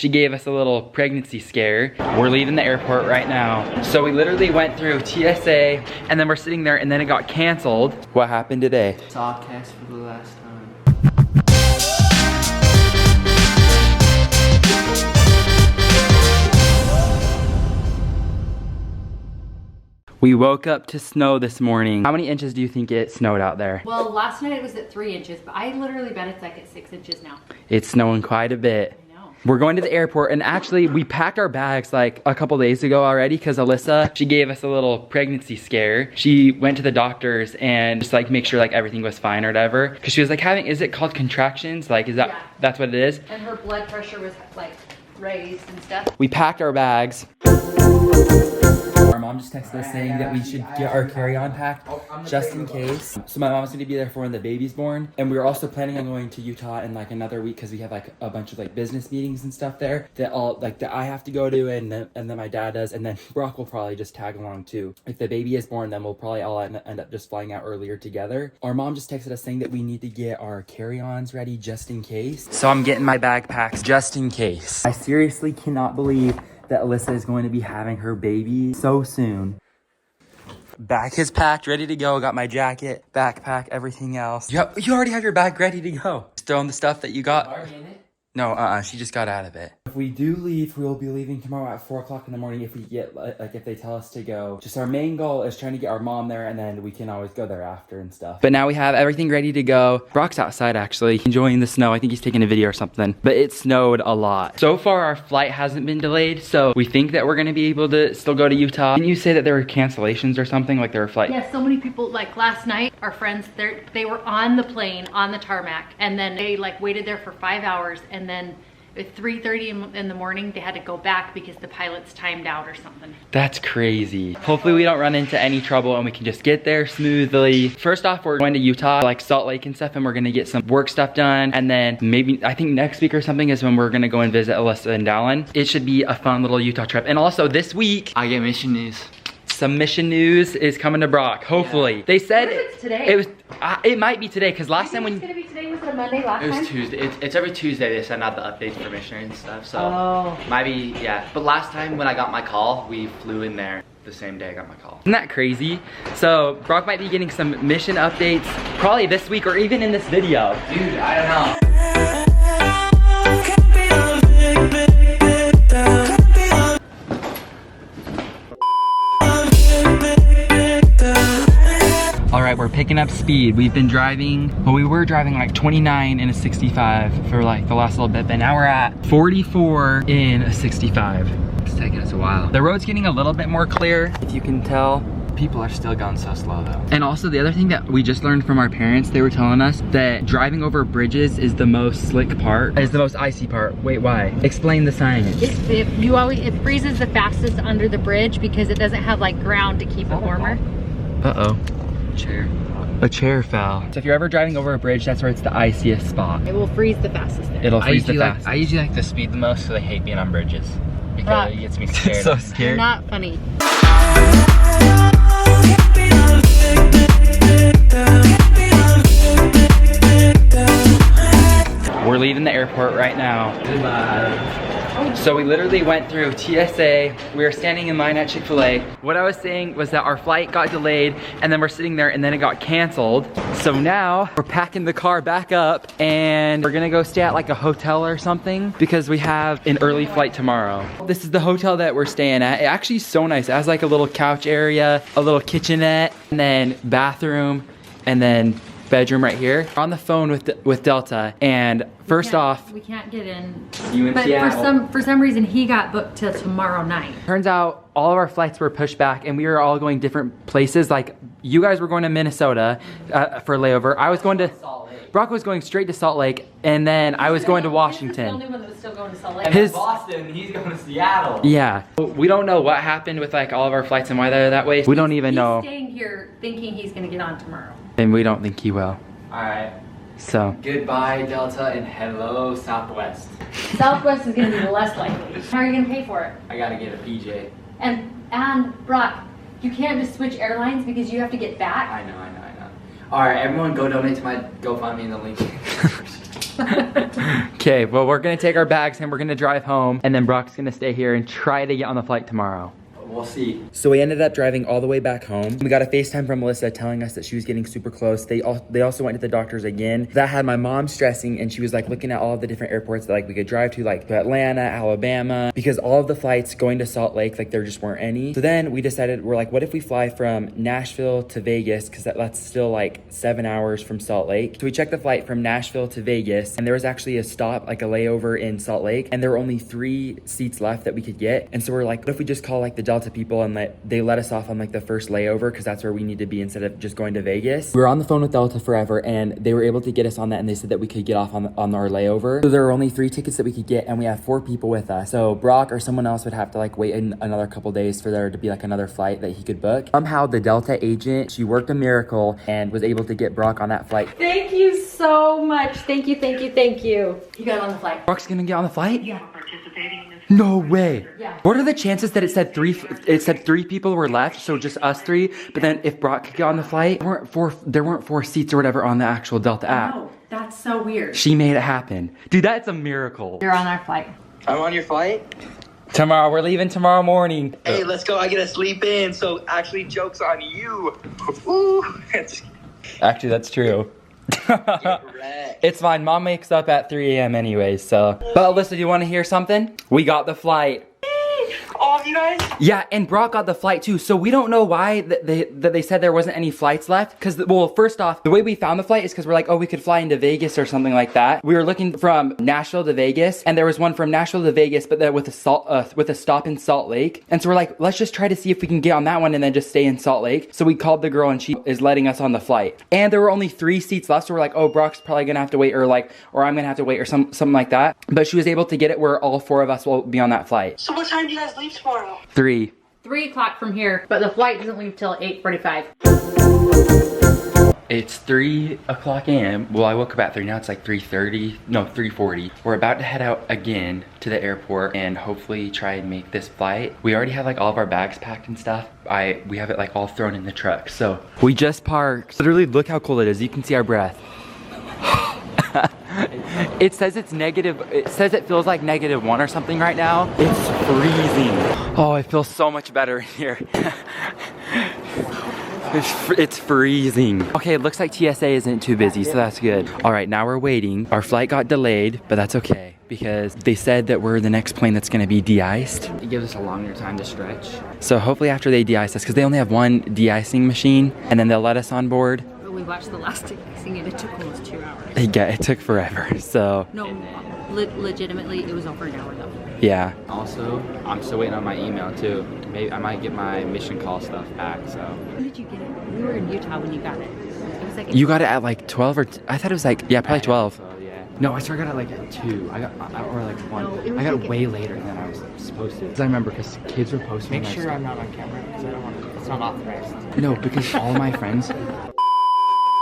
She gave us a little pregnancy scare. We're leaving the airport right now. So we literally went through TSA and then we're sitting there and then it got canceled. What happened today? Sawcast for the last time. We woke up to snow this morning. How many inches do you think it snowed out there? Well, last night it was at 3 inches, but I literally bet it's like at 6 inches now. It's snowing quite a bit. I know. We're going to the airport, and actually we packed our bags like a couple days ago already because Alyssa, she gave us a little pregnancy scare. She went to the doctors and just like make sure like everything was fine or whatever. Because she was like having, is it called contractions? Like, is that, Yeah. That's what it is? And her blood pressure was like raised and stuff. We packed our bags. Our mom just texted us saying that we should get our carry-on packed just in case. So my mom's gonna be there for when the baby's born. And we were also planning on going to Utah in like another week because we have like a bunch of like business meetings and stuff there that I have to go to and then my dad does. And then Brock will probably just tag along too. If the baby is born, then we'll probably all end up just flying out earlier together. Our mom just texted us saying that we need to get our carry-ons ready just in case. So I'm getting my bag packed just in case. I seriously cannot believe that Alyssa is going to be having her baby so soon. Bag is packed, ready to go. Got my jacket, backpack, everything else. You already have your bag ready to go. Just throwing the stuff that you got. Already in it? No, she just got out of it. If we do leave, we'll be leaving tomorrow at 4 o'clock in the morning if we get, like, if they tell us to go. Just our main goal is trying to get our mom there, and then we can always go there after and stuff. But now we have everything ready to go. Brock's outside, actually, enjoying the snow. I think he's taking a video or something. But it snowed a lot. So far, our flight hasn't been delayed, so we think that we're gonna be able to still go to Utah. Didn't you say that there were cancellations or something? Like there were flights? Yeah, so many people, like last night, our friends, they were on the plane, on the tarmac, and then they like waited there for 5 hours, and then at 3:30 in the morning, they had to go back because the pilots timed out or something. That's crazy. Hopefully we don't run into any trouble and we can just get there smoothly. First off, we're going to Utah, like Salt Lake and stuff, and we're gonna get some work stuff done. And then maybe, I think next week or something is when we're gonna go and visit Alyssa and Dallin. It should be a fun little Utah trip. And also this week, I get mission news. some mission news is coming to Brock, hopefully. Yeah. They said it's today. It might be today, because last time when... It's gonna be today, was it a Monday last time? It was Tuesday. It's every Tuesday they send out the updates for missionary and stuff, so might be, yeah. But last time when I got my call, we flew in there the same day I got my call. Isn't that crazy? So Brock might be getting some mission updates probably this week or even in this video. Dude, I don't know. All right, we're picking up speed. We've been driving, well, we were driving like 29 in a 65 for like the last little bit, but now we're at 44 in a 65. It's taking us a while. The road's getting a little bit more clear, if you can tell. People are still going so slow though. And also the other thing that we just learned from our parents, they were telling us that driving over bridges is the most slick part, is the most icy part. Wait, why? Explain the science. It freezes the fastest under the bridge because it doesn't have like ground to keep it warmer. Uh-oh. Chair. A chair fell. So if you're ever driving over a bridge, that's where it's the iciest spot. It will freeze the fastest there. It'll freeze the fastest. I usually like to speed the most, so I hate being on bridges. Because it gets me scared. So scared. Not funny. We're leaving the airport right now. Goodbye. So we literally went through TSA. We were standing in line at Chick-fil-A. What I was saying was that our flight got delayed and then we're sitting there and then it got canceled. So now we're packing the car back up and we're gonna go stay at like a hotel or something because we have an early flight tomorrow. This is the hotel that we're staying at. It actually is so nice. It has like a little couch area, a little kitchenette, and then bathroom, and then bedroom right here. We're on the phone with Delta, and first off, we can't get in. You in but Seattle. for some reason he got booked till tomorrow night. Turns out all of our flights were pushed back and we were all going different places. Like you guys were going to Minnesota for layover. I was going to Brock was going straight to Salt Lake, and then I was going to Washington. He's the only one that was still going to Salt Lake. His Boston, he's going to Seattle. Yeah. We don't know what happened with like all of our flights and why they're that way. We don't even know. He's staying here thinking he's going to get on tomorrow. And we don't think he will. Alright. So. Goodbye, Delta, and hello, Southwest. Southwest is going to be less likely. How are you going to pay for it? I gotta get a PJ. And Brock, you can't just switch airlines because you have to get back. I know. Alright, everyone go donate to my GoFundMe in the link. Okay, well, we're gonna take our bags and we're gonna drive home, and then Brock's gonna stay here and try to get on the flight tomorrow. We'll see. So we ended up driving all the way back home. We got a FaceTime from Alyssa telling us that she was getting super close. They also went to the doctors again. That had my mom stressing, and she was like looking at all of the different airports that like we could drive to, like to Atlanta, Alabama, because all of the flights going to Salt Lake, like there just weren't any. So then we decided, we're like, what if we fly from Nashville to Vegas? Because that's still like 7 hours from Salt Lake. So we checked the flight from Nashville to Vegas, and there was actually a stop, like a layover in Salt Lake, and there were only 3 seats left that we could get. And so we're like, what if we just call like the Delta people and they let us off on like the first layover, because that's where we need to be instead of just going to Vegas. We were on the phone with Delta forever, and they were able to get us on that, and they said that we could get off on our layover. So there were only 3 tickets that we could get, and we have 4 people with us. So Brock or someone else would have to like wait another couple days for there to be like another flight that he could book. Somehow the Delta agent, she worked a miracle and was able to get Brock on that flight. Thank you so much. Thank you, thank you, thank you. You got on the flight. Brock's gonna get on the flight? Yeah. No way. Yeah. What are the chances that it said 3 people were left, so just us 3, but then if Brock could get on the flight, there weren't 4 seats or whatever on the actual Delta app. Oh, that's so weird. She made it happen. Dude, that's a miracle. You're on our flight. I'm on your flight? Tomorrow, we're leaving tomorrow morning. Hey, let's go. I get to sleep in, so actually joke's on you. Ooh. Actually, that's true. Correct. It's fine. Mom wakes up at 3 a.m. anyway, so. But Alyssa, do you want to hear something? We got the flight. All of you guys? Yeah, and Brock got the flight too. So we don't know why they said there wasn't any flights left. Because, well, first off, the way we found the flight is because we're like, oh, we could fly into Vegas or something like that. We were looking from Nashville to Vegas, and there was one from Nashville to Vegas, but then with a stop in Salt Lake. And so we're like, let's just try to see if we can get on that one and then just stay in Salt Lake. So we called the girl, and she is letting us on the flight. And there were only 3 seats left, so we're like, oh, Brock's probably gonna have to wait, or I'm gonna have to wait, or something like that. But she was able to get it where all 4 of us will be on that flight. So what time do you guys leave tomorrow? 3. 3 o'clock from here, but the flight doesn't leave till 8:45. It's 3 o'clock a.m. Well, I woke up at 3. Now it's like 3:30. No, 3:40. We're about to head out again to the airport and hopefully try and make this flight. We already have like all of our bags packed and stuff. We have it like all thrown in the truck. So we just parked. Literally, look how cold it is. You can see our breath. It says it's negative. It says it feels like -1 or something right now. It's freezing. Oh, it feels so much better in here. It's freezing. Okay, it looks like TSA isn't too busy, so that's good. All right, now we're waiting. Our flight got delayed, but that's okay because they said that we're the next plane that's gonna be de-iced. It gives us a longer time to stretch. So hopefully after they de-ice us, because they only have 1 de-icing machine, and then they'll let us on board. We watched the last de-icing and it took almost 2 hours. Yeah, it took forever, so. No, legitimately, it was over an hour though. Yeah. Also, I'm still waiting on my email too. Maybe I might get my mission call stuff back, so. When did you get it? We were in Utah when you got it. It was like You got it at like 12 or, I thought it was like, yeah, probably 12. So, yeah. No, I swear I got it like at 2. I got, or like 1. No, it was I got like it way later than I was supposed to. Because I remember, because kids were posting. Make sure I'm not on camera, because I don't want to, it's not authorized. No, because all my friends.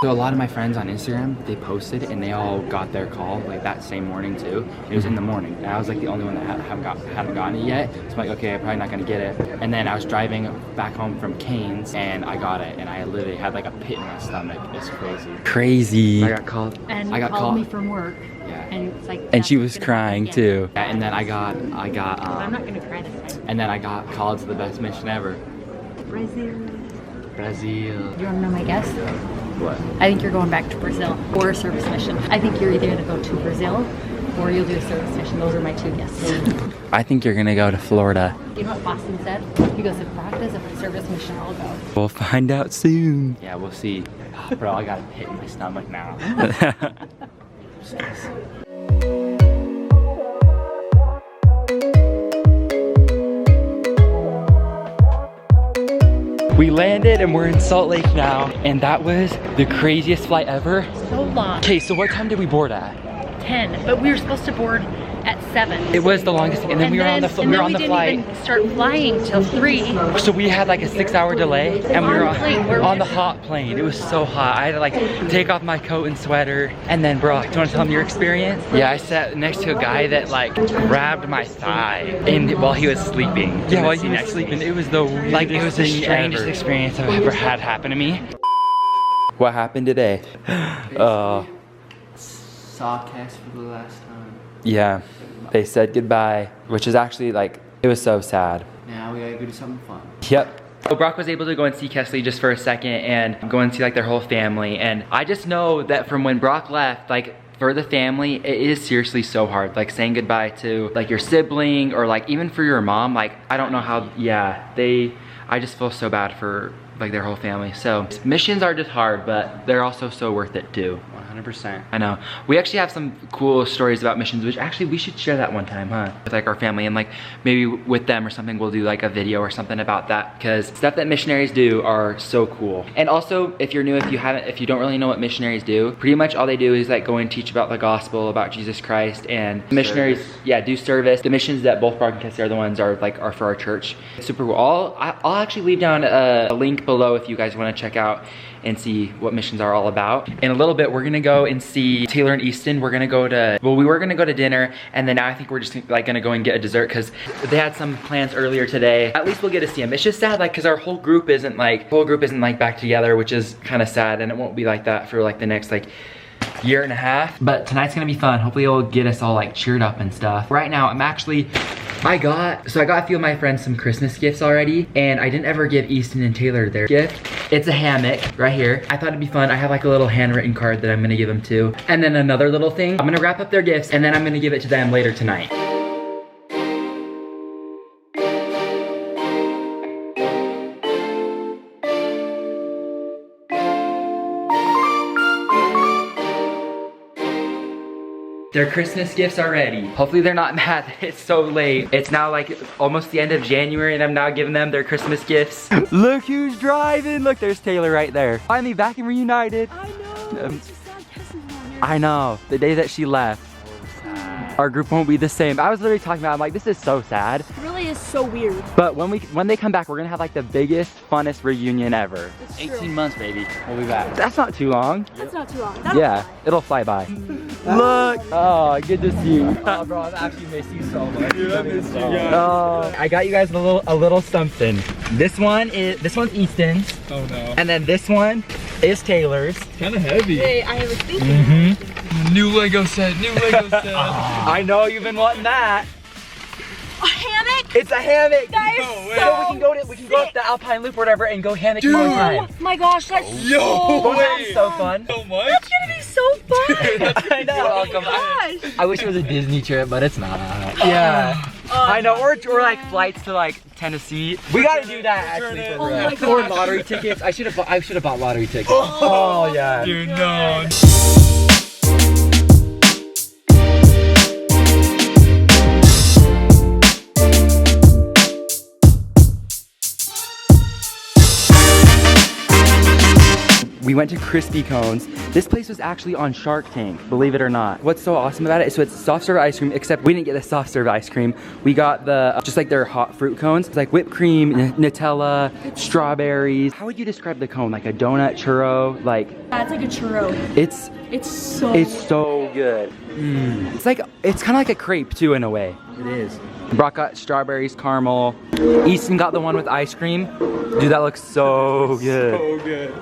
So a lot of my friends on Instagram, they posted and they all got their call like that same morning too. It was in the morning, and I was like the only one that hadn't gotten it yet. So I'm like, okay, I'm probably not gonna get it. And then I was driving back home from Canes, and I got it, and I literally had like a pit in my stomach. It's crazy. Crazy. I got called. And I got called called. me from work. Yeah. And it's like. And she was crying too. Yeah, and then I got. I'm not gonna cry this time. And then I got called to the best mission ever. Brazil. Brazil. You wanna know my guess? What? I think you're going back to Brazil for a service mission. I think you're either gonna go to Brazil or you'll do a service mission. Those are my 2 guesses. I think you're gonna go to Florida. You know what Boston said? He goes, if Brock does a service mission, I'll go. We'll find out soon. Yeah, we'll see. Bro, I got a pit in my stomach now. We landed and we're in Salt Lake now, and that was the craziest flight ever. So long. Okay, so what time did we board at? 10, but we were supposed to board at 7. It was the longest, and then we were on the flight. we didn't even start flying till 3. So we had like a 6-hour delay, and we were We're on the hot plane. It was so hot. I had to like take off my coat and sweater. And then, Brock, do you want to tell them your experience? Yeah, I sat next to a guy that like grabbed my thigh while he was sleeping. Yeah, while he was sleeping. It was the weirdest it was the thing strangest ever. experience I've ever had happen to me. What happened today? saw Cass for the last time. Yeah, they said goodbye, which is actually like, it was so sad. Now we gotta go do something fun. Yep. So Brock was able to go and see Kesley just for a second and go and see like their whole family. And I just know that from when Brock left, like for the family, it is seriously so hard. Like saying goodbye to like your sibling or like even for your mom. Like I don't know how, yeah, I just feel so bad for like their whole family. So missions are just hard, but they're also so worth it too. 100%. I know. We actually have some cool stories about missions, which actually we should share that one time, huh? With like our family and like maybe with them or something, we'll do like a video or something about that because stuff that missionaries do are so cool. And also if you're new, if you don't really know what missionaries do, pretty much all they do is like go and teach about the gospel, about Jesus Christ, and missionaries, yeah, do service. The missions that both Brock and Cassie are the ones are for our church. It's super cool. I'll actually leave down a link below if you guys want to check out and see what missions are all about. In a little bit, we're gonna go and see Taylor and Easton. We're gonna go to, well, we were gonna go to dinner, and then now I think we're just like gonna go and get a dessert because they had some plans earlier today. At least we'll get to see them. It's just sad, like, because our whole group isn't like back together, which is kind of sad, and it won't be like that for like the next like year and a half. But tonight's gonna be fun. Hopefully it'll get us all like cheered up and stuff. Right now, I got a few of my friends some Christmas gifts already, and I didn't ever give Easton and Taylor their gift. It's a hammock right here. I thought it'd be fun. I have like a little handwritten card that I'm gonna give them too. And then another little thing, I'm gonna wrap up their gifts and then I'm gonna give it to them later tonight. Their Christmas gifts are ready. Hopefully they're not mad that it's so late. It's now like almost the end of January and I'm now giving them their Christmas gifts. Look who's driving. Look, there's Taylor right there. Finally back and reunited. I know. It's just sad Cassie's not here. I know. The day that she left, our group won't be the same. I was literally talking about, I'm like, this is so sad. It really is so weird. But when they come back, we're gonna have like the biggest, funnest reunion ever. It's 18 true. months, baby. We'll be back. That's not too long. That's not too long. That'll Yeah, fly. it'll fly by. Look! Oh, good to see you. Oh, bro, I've actually missed you so much. Dude, I missed you guys. Oh, I got you guys a little something. This one's Easton's. Oh no. And then this one is Taylor's. Kind of heavy. Wait, I was thinking. New Lego set. New Lego set. I know you've been wanting that. A hammock? It's a hammock. That is No way. so we can go up the Alpine Loop or whatever and go hammock Dude. one time. Oh my gosh, that's Yo, so Won't that be so fun? So much? That's gonna be so fun. I know. Oh my gosh. I wish it was a Disney trip, but it's not. Yeah. I know, or like flights to like Tennessee. We gotta do that actually. it. For Oh my real. Or gosh. lottery tickets. I should have bought lottery tickets. Oh yeah. Dude, no. We went to Crispy Cones. This place was actually on Shark Tank, believe it or not. What's so awesome about it? So it's soft serve ice cream, except we didn't get the soft serve ice cream. We got the, just like their hot fruit cones. It's like whipped cream, Nutella, strawberries. How would you describe the cone? Like a donut, churro, like? Yeah, it's like a churro. It's so good. It's kind of like a crepe too in a way. It is. Brock got strawberries, caramel. Easton got the one with ice cream. Dude, that looks so good. So good.